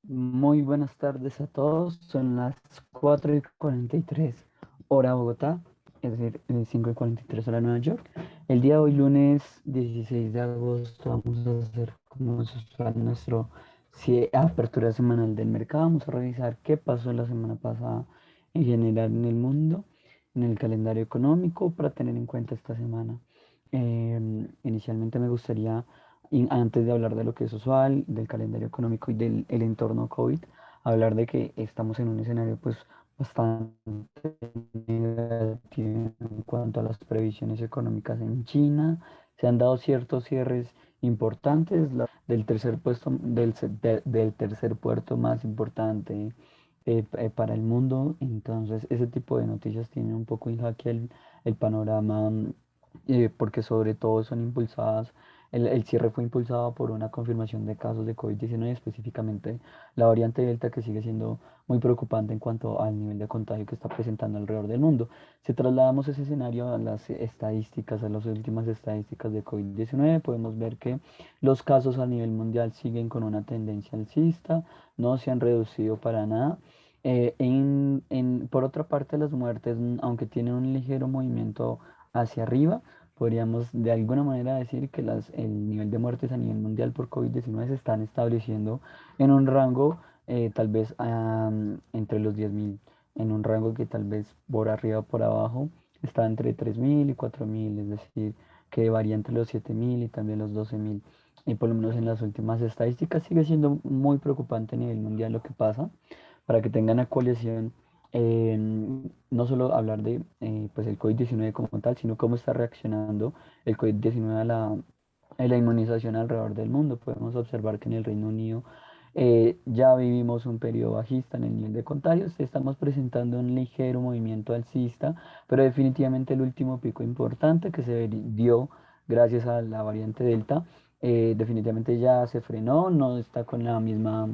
Muy buenas tardes a todos. Son las 4:43 hora Bogotá, es decir, 5:43 hora Nueva York. El día de hoy, lunes 16 de agosto, vamos a hacer como es usual nuestro apertura semanal del mercado. Vamos a revisar qué pasó la semana pasada en general en el mundo, en el calendario económico para tener en cuenta esta semana. Inicialmente me gustaría y antes de hablar de lo que es usual, del calendario económico y del el entorno COVID, hablar de que estamos en un escenario pues bastante negativo en cuanto a las previsiones económicas en China. Se han dado ciertos cierres importantes del tercer puesto, del tercer puerto más importante para el mundo. Entonces, ese tipo de noticias tienen un poco en jaque el panorama, porque sobre todo son impulsadas el cierre fue impulsado por una confirmación de casos de COVID-19, específicamente la variante Delta, que sigue siendo muy preocupante en cuanto al nivel de contagio que está presentando alrededor del mundo. Si trasladamos ese escenario a las estadísticas, a las últimas estadísticas de COVID-19, podemos ver que los casos a nivel mundial siguen con una tendencia alcista, no se han reducido para nada. Por otra parte, las muertes, aunque tienen un ligero movimiento hacia arriba, podríamos de alguna manera decir que el nivel de muertes a nivel mundial por COVID-19 se están estableciendo en un rango tal vez entre los 10.000, en un rango que tal vez por arriba o por abajo está entre 3.000 y 4.000, es decir, que varía entre los 7.000 y también los 12.000. Y por lo menos en las últimas estadísticas sigue siendo muy preocupante a nivel mundial lo que pasa. Para que tengan actualización, no solo hablar de pues el COVID-19 como tal, sino cómo está reaccionando el COVID-19 a la inmunización alrededor del mundo. Podemos observar que en el Reino Unido ya vivimos un periodo bajista en el nivel de contagios, estamos presentando un ligero movimiento alcista, pero definitivamente el último pico importante que se dio gracias a la variante Delta, definitivamente ya se frenó, no está con la misma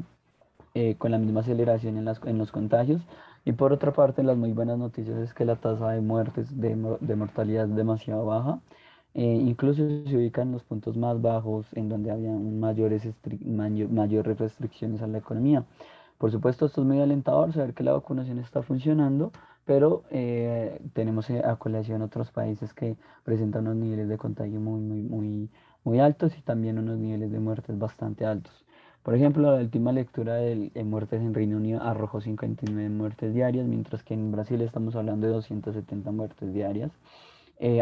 aceleración en los contagios. Y por otra parte, las muy buenas noticias es que la tasa de muertes, de mortalidad es demasiado baja. Incluso se ubica en los puntos más bajos en donde había mayores restricciones a la economía. Por supuesto, esto es muy alentador, saber que la vacunación está funcionando, pero tenemos a colación otros países que presentan unos niveles de contagio muy altos y también unos niveles de muertes bastante altos. Por ejemplo, la última lectura de muertes en Reino Unido arrojó 59 muertes diarias, mientras que en Brasil estamos hablando de 270 muertes diarias,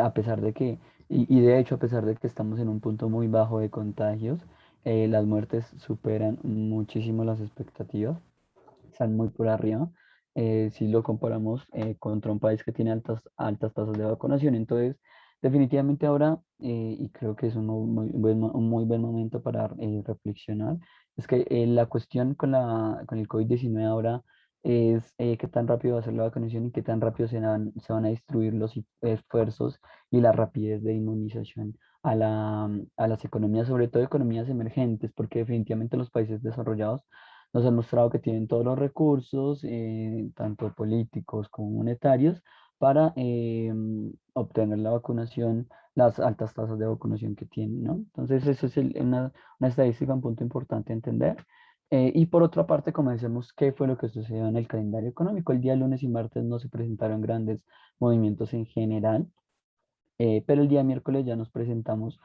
a pesar de que, y de hecho, a pesar de que estamos en un punto muy bajo de contagios, las muertes superan muchísimo las expectativas, están muy por arriba. Si lo comparamos contra un país que tiene altas tasas de vacunación. Entonces, definitivamente ahora, y creo que es un muy buen momento para reflexionar, es que la cuestión con el COVID-19 ahora es qué tan rápido va a ser la vacunación y qué tan rápido se van a distribuir los esfuerzos y la rapidez de inmunización a las economías, sobre todo economías emergentes, porque definitivamente los países desarrollados nos han mostrado que tienen todos los recursos, tanto políticos como monetarios, para obtener la vacunación, las altas tasas de vacunación que tienen, ¿no? Entonces, eso es una estadística, un punto importante a entender. Y por otra parte, como decíamos, ¿qué fue lo que sucedió en el calendario económico? El día lunes y martes no se presentaron grandes movimientos en general. Pero el día miércoles ya presentamos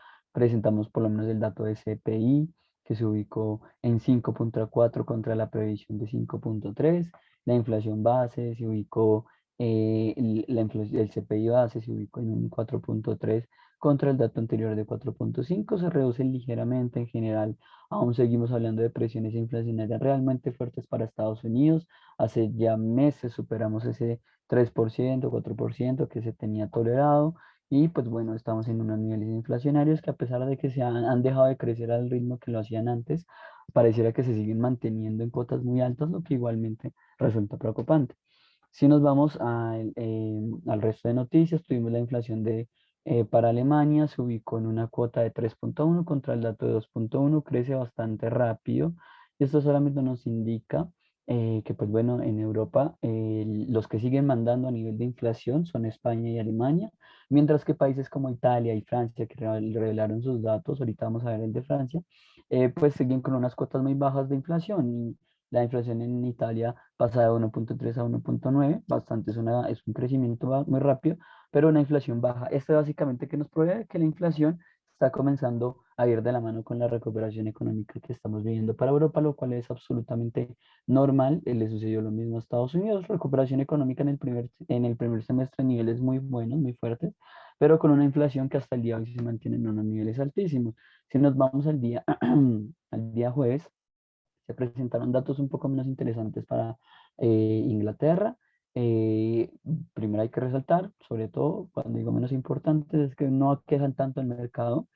por lo menos el dato de CPI, que se ubicó en 5,4 contra la previsión de 5,3. La inflación base se ubicó, el CPI base se ubicó en un 4,3 contra el dato anterior de 4,5. Se reducen ligeramente en general. Aún seguimos hablando de presiones inflacionarias realmente fuertes para Estados Unidos. Hace ya meses superamos ese 3%, 4% que se tenía tolerado. Y pues bueno, estamos en unos niveles inflacionarios que a pesar de que han dejado de crecer al ritmo que lo hacían antes, pareciera que se siguen manteniendo en cuotas muy altas, lo que igualmente resulta preocupante. Si nos vamos al resto de noticias, tuvimos la inflación para Alemania, se ubicó en una cuota de 3,1 contra el dato de 2,1, crece bastante rápido. Y esto solamente nos indica que, pues bueno, en Europa los que siguen mandando a nivel de inflación son España y Alemania, mientras que países como Italia y Francia, que revelaron sus datos, ahorita vamos a ver el de Francia, pues siguen con unas cuotas muy bajas de inflación. La inflación en Italia pasa de 1,3 a 1,9, bastante, es un crecimiento muy rápido, pero una inflación baja. Esto básicamente que nos prueba que la inflación está comenzando a ir de la mano con la recuperación económica que estamos viviendo para Europa, lo cual es absolutamente normal. Le sucedió lo mismo a Estados Unidos, recuperación económica en el primer semestre, niveles muy buenos, muy fuertes, pero con una inflación que hasta el día de hoy se mantiene en unos niveles altísimos. Si nos vamos al día, al día jueves, se presentaron datos un poco menos interesantes para Inglaterra. Eh, Primero hay que resaltar, sobre todo cuando digo menos importantes, es que no aquejan tanto el mercado,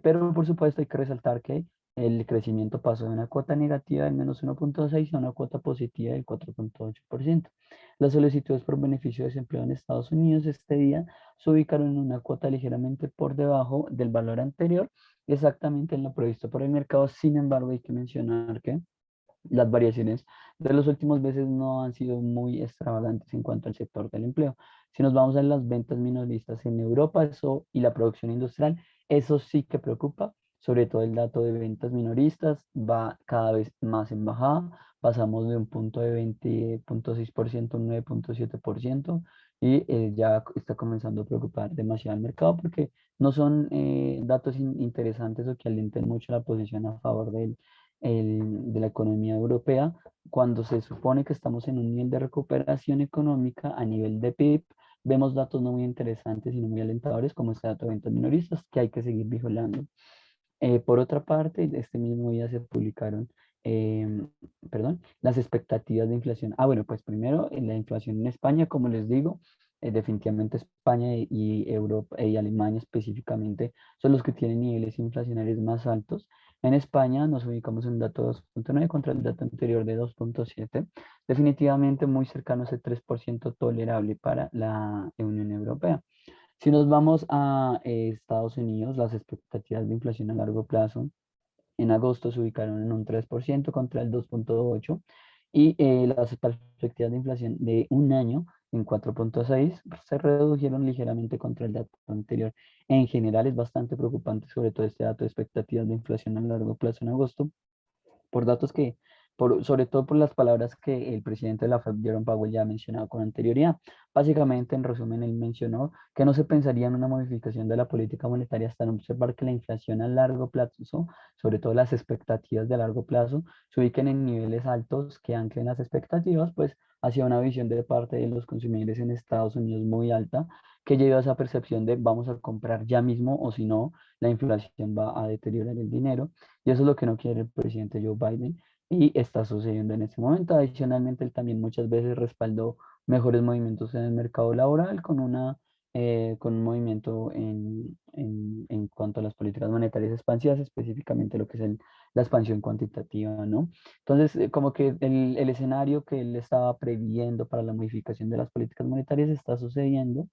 pero por supuesto hay que resaltar que el crecimiento pasó de una cuota negativa del -1,6 a una cuota positiva del 4,8%. Las solicitudes por beneficio de desempleo en Estados Unidos este día se ubicaron en una cuota ligeramente por debajo del valor anterior, exactamente en lo previsto por el mercado. Sin embargo, hay que mencionar que las variaciones de los últimos meses no han sido muy extravagantes en cuanto al sector del empleo. Si nos vamos a las ventas minoristas en Europa y la producción industrial, eso sí que preocupa, sobre todo el dato de ventas minoristas va cada vez más en bajada, pasamos de un punto de 20,6% a un 9,7% y ya está comenzando a preocupar demasiado el mercado porque no son datos interesantes o que alienten mucho la posición a favor de la economía europea, cuando se supone que estamos en un nivel de recuperación económica a nivel de PIB. Vemos datos no muy interesantes y no muy alentadores como este dato de ventas minoristas que hay que seguir vigilando. Por otra parte, este mismo día se publicaron, las expectativas de inflación. Bueno, pues primero, la inflación en España, como les digo, definitivamente España y Europa y Alemania específicamente son los que tienen niveles inflacionarios más altos. En España nos ubicamos en un dato de 2,9 contra el dato anterior de 2,7, definitivamente muy cercano a ese 3% tolerable para la Unión Europea. Si nos vamos a Estados Unidos, las expectativas de inflación a largo plazo en agosto se ubicaron en un 3% contra el 2,8%, y las perspectivas de inflación de un año en 4,6 se redujeron ligeramente contra el dato anterior. En general es bastante preocupante, sobre todo este dato de expectativas de inflación a largo plazo en agosto, por datos sobre todo por las palabras que el presidente de la Fed, Jerome Powell, ya ha mencionado con anterioridad. Básicamente, en resumen, él mencionó que no se pensaría en una modificación de la política monetaria hasta no observar que la inflación a largo plazo, sobre todo las expectativas de largo plazo, se ubiquen en niveles altos que anclen las expectativas, pues hacia una visión de parte de los consumidores en Estados Unidos muy alta, que lleva a esa percepción de vamos a comprar ya mismo o si no, la inflación va a deteriorar el dinero. Y eso es lo que no quiere el presidente Joe Biden y está sucediendo en este momento. Adicionalmente, él también muchas veces respaldó mejores movimientos en el mercado laboral con un movimiento en cuanto a las políticas monetarias expansivas, específicamente lo que es la expansión cuantitativa, ¿no? Entonces, como que el escenario que él estaba previendo para la modificación de las políticas monetarias está sucediendo,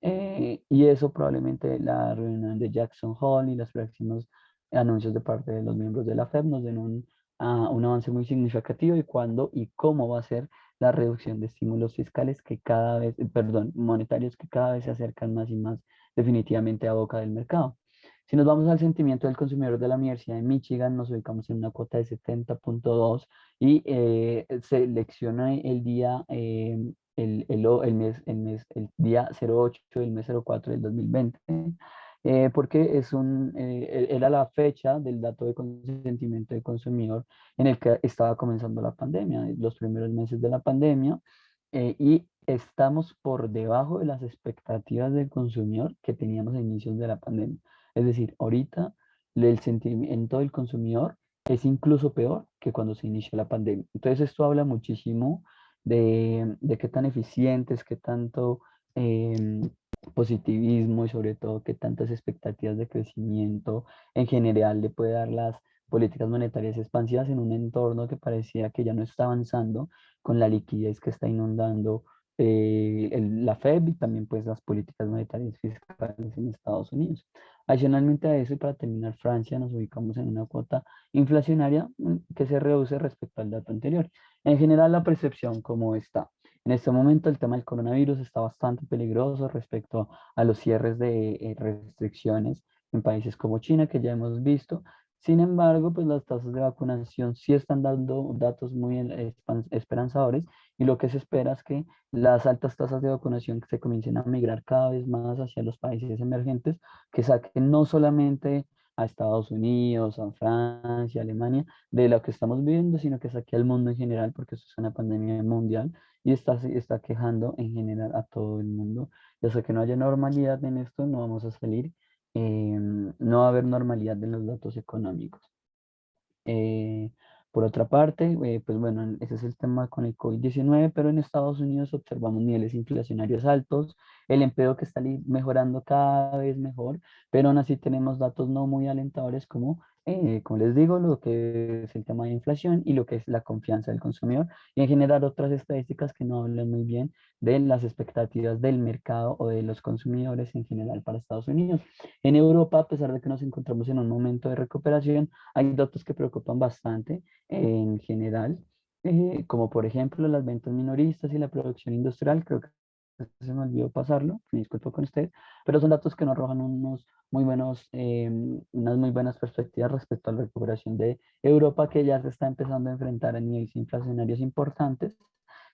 y eso probablemente la reunión de Jackson Hole y los próximos anuncios de parte de los miembros de la FED nos den un avance muy significativo y cuándo y cómo va a ser la reducción de estímulos fiscales que cada vez, perdón, monetarios que cada vez se acercan más y más definitivamente a boca del mercado. Si nos vamos al sentimiento del consumidor de la Universidad de Michigan, nos ubicamos en una cuota de 70,2 y selecciona el día el día 08 del mes 04 del 2020, porque era la fecha del dato de consentimiento del consumidor en el que estaba comenzando la pandemia, los primeros meses de la pandemia, y estamos por debajo de las expectativas del consumidor que teníamos a inicios de la pandemia. Es decir, ahorita el sentimiento del consumidor es incluso peor que cuando se inició la pandemia. Entonces esto habla muchísimo de qué tan eficientes, qué tanto positivismo y sobre todo qué tantas expectativas de crecimiento en general le puede dar las políticas monetarias expansivas en un entorno que parecía que ya no está avanzando con la liquidez que está inundando la Fed y también pues las políticas monetarias fiscales en Estados Unidos. Adicionalmente a eso, y para terminar, Francia nos ubicamos en una cuota inflacionaria que se reduce respecto al dato anterior. En general, la percepción como está. En este momento, el tema del coronavirus está bastante peligroso respecto a los cierres de restricciones en países como China, que ya hemos visto. Sin embargo, pues las tasas de vacunación sí están dando datos muy esperanzadores y lo que se espera es que las altas tasas de vacunación que se comiencen a migrar cada vez más hacia los países emergentes, que saquen no solamente a Estados Unidos, a Francia, Alemania, de lo que estamos viviendo, sino que saque al mundo en general, porque esto es una pandemia mundial y está quejando en general a todo el mundo. Y hasta que no haya normalidad en esto, no vamos a salir, no va a haber normalidad en los datos económicos. Eh, por otra parte, pues bueno, ese es el tema con el COVID-19, pero en Estados Unidos observamos niveles inflacionarios altos, el empleo que está mejorando cada vez mejor, pero aún así tenemos datos no muy alentadores como les digo, lo que es el tema de inflación y lo que es la confianza del consumidor, y en general otras estadísticas que no hablan muy bien de las expectativas del mercado o de los consumidores en general para Estados Unidos. En Europa, a pesar de que nos encontramos en un momento de recuperación, hay datos que preocupan bastante en general, como por ejemplo las ventas minoristas y la producción industrial. Creo que se me olvidó pasarlo, me disculpo con usted, pero son datos que nos arrojan unas muy buenas perspectivas respecto a la recuperación de Europa, que ya se está empezando a enfrentar a niveles inflacionarios importantes,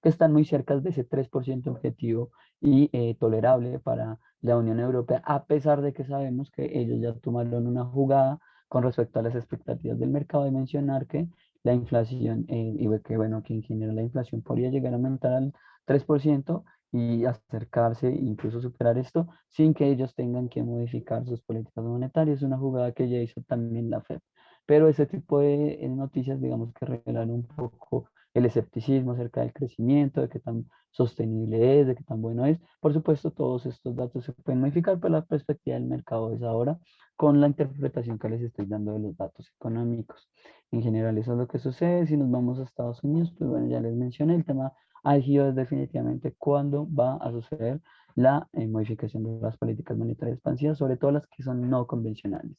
que están muy cerca de ese 3% objetivo y tolerable para la Unión Europea, a pesar de que sabemos que ellos ya tomaron una jugada con respecto a las expectativas del mercado, de mencionar que la inflación, que bueno, que en general la inflación podría llegar a aumentar al 3% y acercarse, incluso superar esto, sin que ellos tengan que modificar sus políticas monetarias. Una jugada que ya hizo también la Fed. Pero ese tipo de noticias, digamos que revelan un poco el escepticismo acerca del crecimiento, de qué tan sostenible es, de qué tan bueno es. Por supuesto, todos estos datos se pueden modificar, pero la perspectiva del mercado es ahora con la interpretación que les estoy dando de los datos económicos. En general, eso es lo que sucede. Si nos vamos a Estados Unidos, pues bueno, ya les mencioné, el tema álgido es definitivamente cuándo va a suceder la modificación de las políticas monetarias expansivas, sobre todo las que son no convencionales.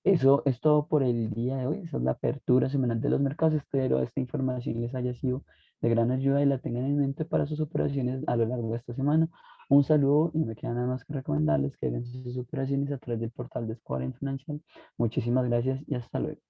Eso es todo por el día de hoy. Esa es la apertura semanal de los mercados. Espero esta información les haya sido de gran ayuda y la tengan en mente para sus operaciones a lo largo de esta semana. Un saludo y no me queda nada más que recomendarles que hagan sus operaciones a través del portal de Square Financial. Muchísimas gracias y hasta luego.